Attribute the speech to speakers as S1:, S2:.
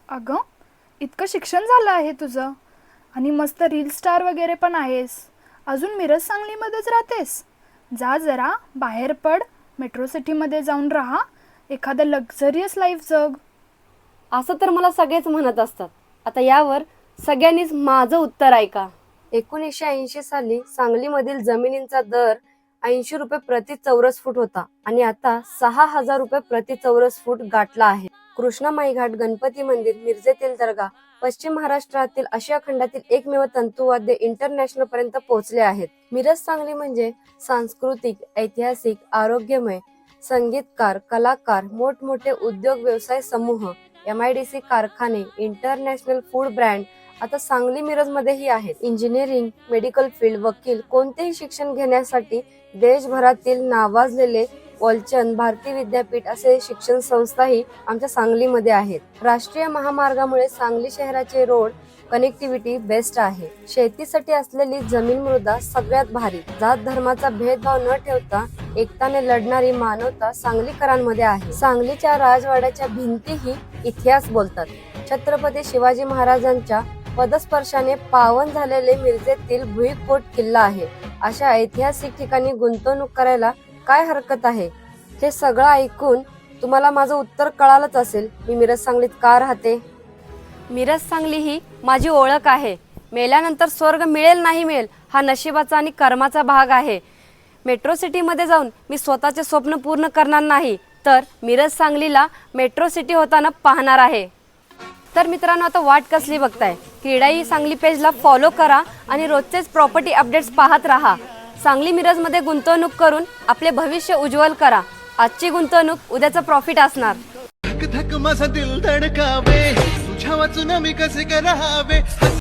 S1: अगं, इतकं शिक्षण झालं आहे तुझं आणि मस्त रील स्टार वगैरे पण आहेस. अजून मिरज सांगलीमध्येच राहतेस? जा जरा बाहेर पड, मेट्रो सिटीमध्ये जाऊन राहा, एखादं लक्झरियस लाईफ जग.
S2: असं तर मला सगळेच म्हणत असतात. आता यावर सगळ्यांनीच माझं उत्तर ऐका. 1980 साली सांगलीमधील जमिनींचा दर 80 रुपये प्रति चौरस फूट होता आणि आता 6,000 रुपये प्रति चौरस फूट गाठला आहे. कृष्णामाई घाट, गणपती मंदिर, मिरजेतील दर्गा पश्चिम महाराष्ट्रातील आशिया खंडातील एकमेव तंतुवाद्य इंटरनॅशनल पर्यंत पोहोचले आहेत. मिरज सांगली म्हणजे सांस्कृतिक, ऐतिहासिक, आरोग्यमय, संगीतकार, कलाकार, मोठमोठे उद्योग व्यवसाय समूह, MIDC कारखाने, इंटरनॅशनल फूड ब्रँड आता सांगली मिरज मध्येही आहेत. इंजिनिअरिंग, मेडिकल फील्ड, वकील कोणतेही शिक्षण घेण्यासाठी देशभरातील नावाजलेले वलचंद, भारती विद्यापीठ असे शिक्षण संस्थाही आमच्या सांगलीमध्ये आहेत. राष्ट्रीय महामार्गामुळे सांगली शहराचे रोड कनेक्टिव्हिटी बेस्ट आहे. शेतीसाठी असलेली जमीन मृदा सगळ्यात भारी. जात धर्माचा भेदभाव न ठेवता एकताने लढणारी मानवता सांगलीकरांमध्ये आहे. सांगलीच्या राजवाड्याच्या भिंतीही इतिहास बोलतात. छत्रपती शिवाजी महाराजांच्या पदस्पर्शाने पावन झालेले मिरजेतील भुईकोट किल्ला आहे. अशा ऐतिहासिक ठिकाणी गुंतवणूक करायला काय हरकत आहे? हे सगळं ऐकून तुम्हाला माझं उत्तर कळालंच असेल. मी मिरज सांगलीत का राहते. मिरज सांगली ही माझी ओळख आहे. मेल्यानंतर स्वर्ग मिळेल नाही मिळेल हा नशिबाचा आणि कर्माचा भाग आहे. मेट्रो सिटीमध्ये जाऊन मी स्वतःचे स्वप्न पूर्ण करणार नाही, तर मिरज सांगलीला मेट्रो सिटी होताना पाहणार आहे. तर मित्रांनो, आता वाट कसली बघताय? क्रीडाई सांगली पेजला फॉलो करा आणि रोजचेच प्रॉपर्टी अपडेट्स पाहत राहा. सांगली मिरजमध्ये गुंतवणूक करून आपले भविष्य उज्ज्वल करा. आजची गुंतवणूक उद्याचा प्रॉफिट असणार.
S3: धक धक माझा दिल धडकावे, तुझ्या वाचून मी कसे करावे.